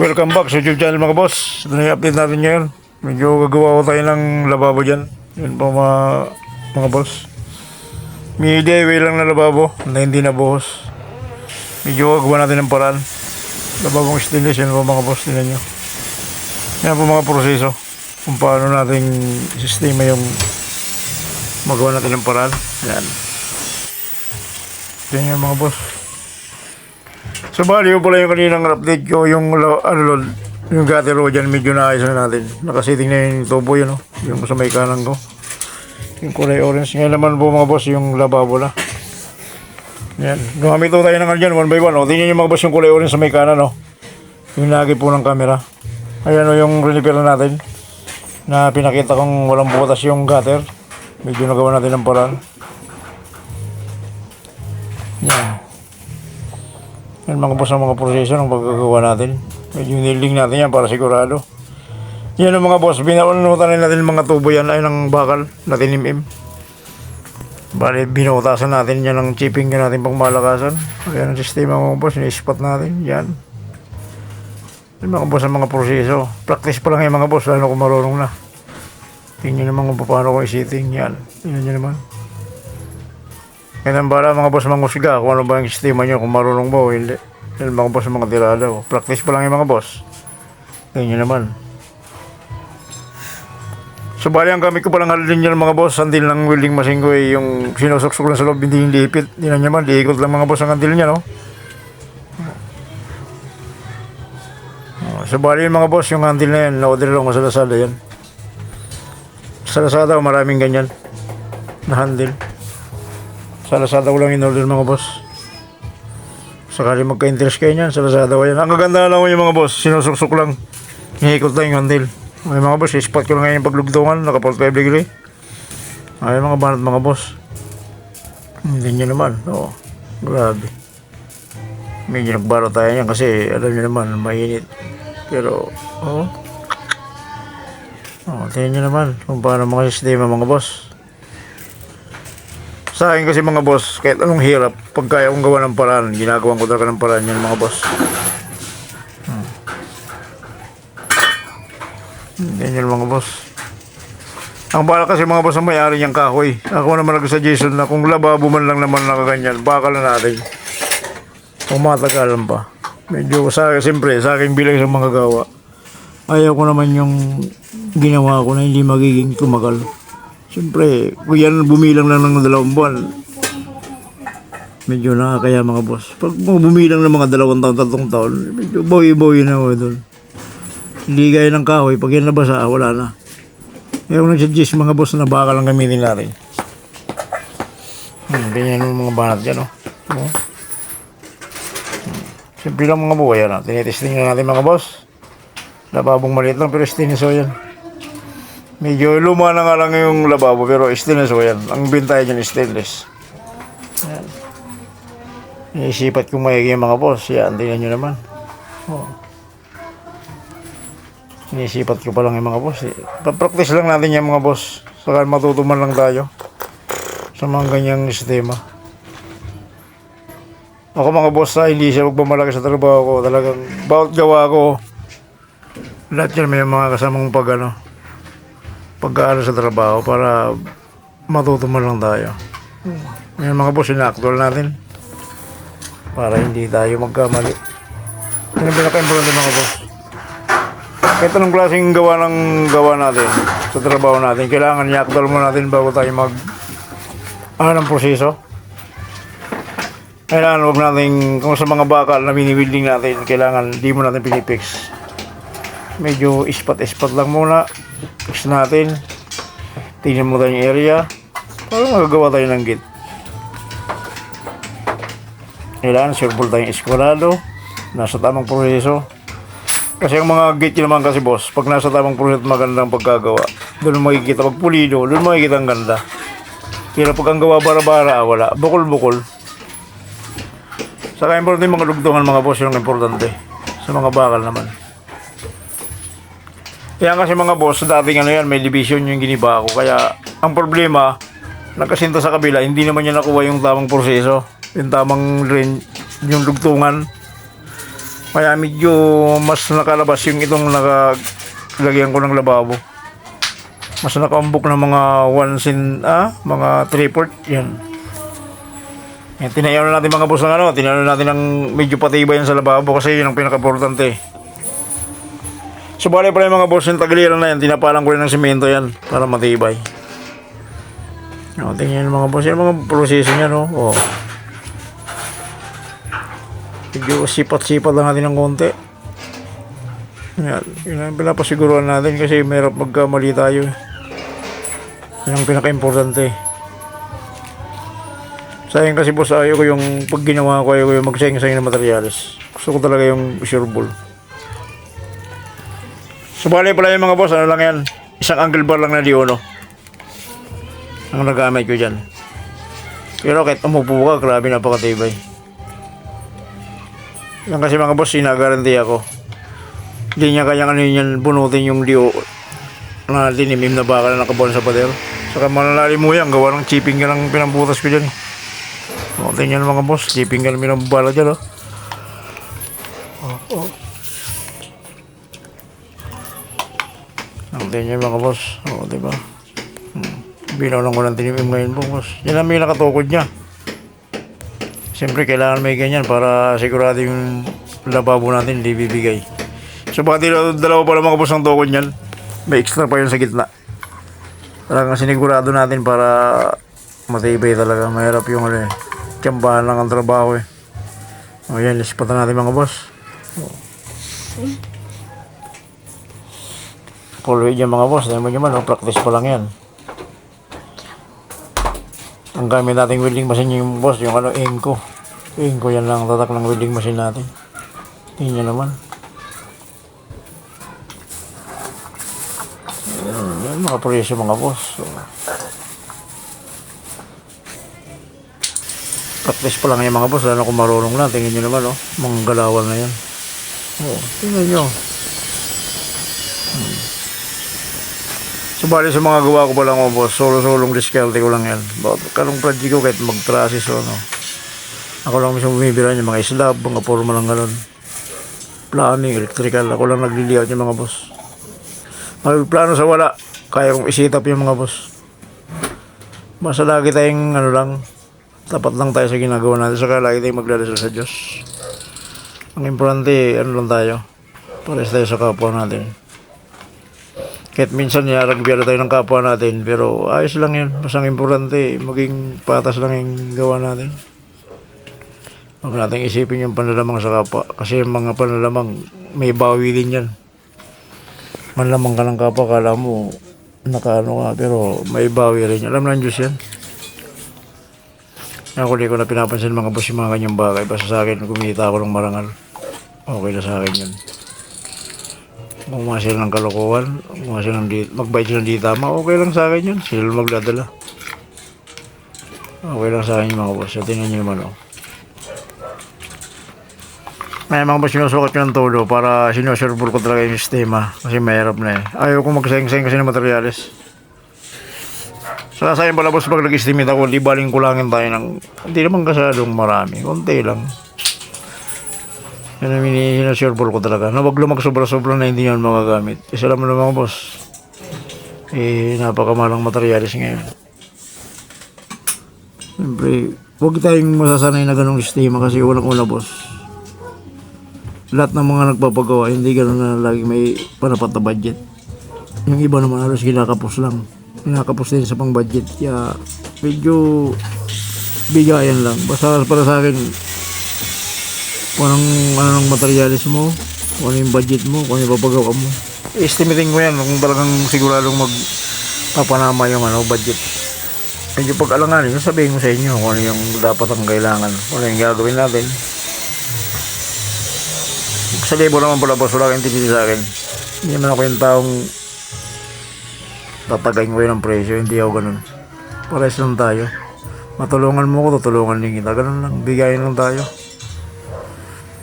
Welcome back sa YouTube channel mga boss. Ito na yung update natin ngayon. Medyo gagawa ko tayo ng lababo dyan. Yan po mga boss. May DIY lang na lababo na hindi nabuhos. Medyo gagawa natin ng paraan. Lababong stainless yan po mga boss. Tingnan nyo. Yan po mga proseso. Kung paano natin sistema yung magawa natin ng paraan. Yan. Yan yung mga boss. So bali yung pala yung kaninang update ko, yung yung gutter road dyan, medyo naayos na natin. Nakasiting na yung tubo yun, yung sa may kanan ko. Yung kulay orange. Ngayon naman po mga boss, yung lababo na. Yan. Gumamit po tayo ng dyan, one by one. Tingnan nyo mga boss yung kulay orange sa may kanan. Yung lagi po ng camera. Ayan yung repair natin. Na pinakita kong walang butas yung gutter. Medyo nagawa natin ng paraan. Yan. Yan mga boss ang mga proseso ng pagkagawa natin. Medyo niling natin yan para sigurado. Yan ang mga boss, binawanutan natin mga tubo yan ay ng bakal na tinimim. Bali, binutasan natin yan ng chipping yan natin pang malakasan. Ayan ang sistema mga boss, ni-spot natin. Yan. Yan mga boss ang mga proseso. Practice pa lang yan mga boss, lalo kung marunong na. Tingnan naman kung paano ko i-setting. Yan. Tingnan nyo naman. Yan ang bala mga boss mangusga kung ano ba yung sistema nyo, kung marunong ba o hindi. Yan mga boss mga tirada. Practice pa lang yung mga boss. Yan naman. So bali ang gamit ko palang halin yan mga boss. Andil ng welding machine ko yung sinusuksok lang sa loob, hindi yung liipit. Yan naman, diikot lang mga boss ang andil niya, no? So bali yung mga boss, yung andil na yan, na-order lang ko sa Lazada yan. Sa Lazada maraming ganyan na handle. Sa Lazada ko lang in-order mga boss. Sakali magka-interest kayo niyan, sa Lazada ko yan. Ang gaganda lang ko yung mga boss, sinusuksok lang. Hihikot lang yung handle. Ay mga boss, i-spot ko lang ngayon yung paglugtungan, naka 45 degree. Ay mga banat mga boss. Hindi nyo naman, oo. Grabe. Medyo nagbaro tayo yan kasi alam nyo naman, mainit. Pero, oo. Tingnan nyo naman kung paano mga sistema mga boss. Sa akin kasi mga boss, kahit anong hirap, pag kaya kong gawa ng paraan, ginagawa ko talaga ng paraan yan mga boss. Ganyan mga boss. Ang bala kasi mga boss ang may-ari niyang kahoy. Ako naman nag-suggestion na kung lababo man lang naman nakaganyan, bakal na natin. Kung matagalan pa. Medyo siyempre, sa aking bilang sa mga gawa, ayaw ko naman yung ginawa ko na hindi magiging tumagal. Siyempre, kung yan bumilang lang ng 2 buwan, medyo nakakaya mga boss. Pag bumilang ng mga 2 taon, 3 taon, medyo boy-boy na ako doon. Hindi gaya ng kahoy, pag yan nabasa, wala na. Kaya kung nag-suggest mga boss na baka lang gamitin natin. Ganyan yung mga banat dyan, Siyempre lang mga buhay, tinitesting na natin mga boss. Lababong maliit lang, pero stainless yan. Medyo luma na nga lang yung lababo, pero stainless yan. Ang bintay dyan stainless. Yan. Iisipat kong maigi yung mga boss. Yan, tingnan nyo naman. Inisipat ko pa lang yung mga boss. Pa-practice lang natin yung mga boss. Saka matutuman lang tayo sa mga ganyang sistema. Ako mga boss, hindi siya magpamalaki sa trabaho ko. Talagang bawat gawa ko, lahat yan may mga kasamang pagkaano sa trabaho para matutuman lang tayo. Yung mga boss, ina-actual natin para hindi tayo magkamali. Yan ang pinaka-importante mga boss. Kahit anong klaseng gawa natin sa trabaho natin, kailangan i-actual mo natin bago tayo ng proseso. Kailangan huwag natin, kung sa mga bakal na mini-welding natin, kailangan di mo natin pinipix. Medyo ispat-ispat lang muna. Fix natin. Tingnan mo tayo yung area para magagawa tayo ng gate. Kailangan sureball tayong eskwalado, nasa tamang proseso. Kasi ang mga gate naman kasi boss, pag nasa tamang proseso magandang pagkagawa, doon makikita pag pulido, doon makikita ang ganda. Pero pag ang gawa bara-bara, wala, bukol-bukol. Saka importante mga lugtungan mga boss, yung importante sa mga bakal naman. Kaya kasi mga boss, dating may division yung giniba ko. Kaya ang problema, nagkasinta sa kabila, hindi naman niya nakuha yung tamang proseso, yung tamang rin, yung lugtungan. Kaya medyo mas nakalabas yung itong nakalagyan ko ng lababo. Mas nakaambok ng mga 1 mga 3/4 yan. Yan, tinayaw na natin mga boss ng ano, tinayaw na natin ng medyo patibay yan sa lababo kasi yun ang pinaka-importante. So bali pala yung mga boss yung tagiliran na yan, tinapalan ko rin ng simento yan para matibay. O, tingnan yung mga boss, yung mga proseso niya, no? O. Medyo sipat-sipat lang natin ng konti. Yan, yun ang pinapasiguruhan natin kasi mayroon magkamali tayo. Yan ang pinaka-importante. Sayang kasi boss, ayaw ko yung pag ginawa ko, ayaw ko yung magsayang-sayang na materyales. Gusto ko talaga yung sure ball. So bali pala yung mga boss, ano lang yan, isang angle bar lang na Diono ang nagamit ko dyan. Pero kahit umupo ka, grabe napakatibay. Yan kasi mga boss, sinagaranti ako. Hindi niya kayang ano yan, bunutin yung Dio na dinimim na bakal na nakabuan sa pader. Saka malalalim mo yan, gawa ng chipping ka ng pinambutas ko dyan. O, tingnan mga boss, chipping ka ng pinambala dyan, Ang tingnan mga boss, o, diba? Binaw lang ko ng tinimim ngayon po, boss. Yan ang may nakatukod niya. Siyempre, kailangan may ganyan para sigurado yung lababo natin hindi bibigay. So, baka dalawa pala mga boss ang tukod niyan. May extra pa yun sa gitna. Talagang sinigurado natin para matibay talaga. Mahirap yung tiyambahan lang ang trabaho eh. O yan, lispatan natin mga boss. Follow yan mga boss. Dahil mo naman, practice pa lang yan. Ang gamit nating welding machine yung boss, yung Inco. Inco yan lang tatak ng welding machine natin. Tingnan nyo naman. Yan mga presyo mga boss. So, practice pa lang yan mga boss, lalo kung marunong lang. Tingnan nyo naman, mga galawan na yan. Tingnan nyo. So bali sa mga gawa ko pa lang boss, solo-solong diskarte ko lang yan. Bakit karong project ko kahit mag-trasis o ano. Ako lang mismo bumibira yung mga slab, mga forma lang ganun. Planning, electrical, ako lang nagli-layout yung mga boss. Magplano sa wala, kaya kong isitap yung mga boss. Basta lagi tayong lang, tapat lang tayo sa ginagawa natin, saka lagi tayong magdadasal sa Diyos. Ang importante, lang tayo, pares tayo sa kapwa natin. Kahit minsan niaragbiala tayo ng kapwa natin, pero ayos lang yun. Mas ang importante, maging patas lang yung gawa natin. Huwag natin isipin yung panlalamang sa kapwa. Kasi yung mga panlalamang, may bawi din yan. Manlamang ka ng kapwa, kala mo, nakaano ka, pero may bawi rin. Alam na ng Diyos yan. Ako di ko na pinapansin mga boss yung mga kanyang bagay. Basta sa akin, kumita ako ng marangal. Okay na sa akin yun. Kung sila ng kalokohan, magbayad sila ng di tama, okay lang sa akin yun. Sila magdadala. Okay lang sa akin yung mga boss. So, tingnan nyo naman, May mga boss sinusukat ko ng todo para sinusurbol ko talaga yung sistema. Kasi mahirap na eh. Ayaw ko magsayang-sayang kasi ng materyales. So, sayang pala boss pag nag-estimate ako, di baling kulangin tayo ng, hindi naman kasadong marami. Konti lang. Yan ang sinusurbol ko talaga. Na wag lumag sobra-sobra na hindi yan magagamit. Isa lang mo na mga boss. Napakamalang materyales ngayon. Siyempre, huwag tayong masasanay na ganong sistema kasi walang-una boss. Lahat ng mga nagpapagawa, hindi gano'n na lagi may panapat na budget. Yung iba naman halos kinakapos lang. Kinakapos din sa pang-budget. Kaya medyo bigayan lang. Basta para sa akin, kung anong materialis mo, kung ano yung budget mo, kung ano yung papagawa mo. Estimating ko yan kung talagang siguradong magpapanama yung budget. Medyo pag-alanganin, sabihin ko sa inyo kung ano yung dapat ang kailangan, kung ano yung gagawin natin. Sa libo naman pala boss, wala kayong tinili sa akin. Hindi naman ako yung taong tatagayin ko yun ang presyo, hindi ako ganun. Pares lang tayo. Matulungan mo ko, tutulungan din kita. Ganun lang, bigayin lang tayo.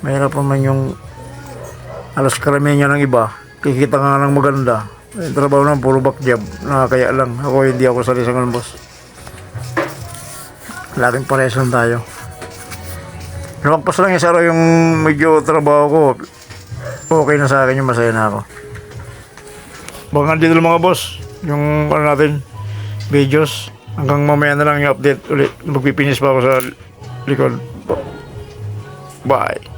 Mahirap naman yung alas karamihan niya ng iba. Kikita nga ng maganda. Yung trabaho naman, puro back job. Nakakaya lang. Ako hindi ako sali sa ganun boss. Laging pares lang tayo. Lumagpas lang yung araw yung medyo trabaho ko. Okay na sa akin yung masaya na ako. Baka dito lang mga boss, yung ano natin, videos. Hanggang mamaya na lang yung update ulit. Magpipinis pa ako sa likod. Bye.